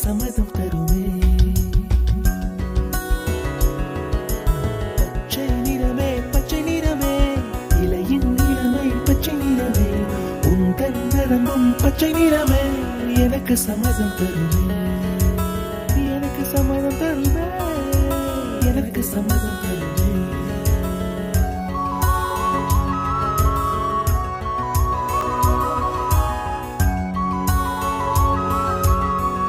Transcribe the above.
சம்மதம் தருமே. பச்சை நிறமே பச்சை நிறமே, இலையின் நிறமை பச்சை நிறமே, உந்தன் நரம்பும் பச்சை நிறமே, எனக்கு சம்மதம் தருமே, எனக்கு சம்மதம் தருமே, எனக்கு சம்மதம் தருமே.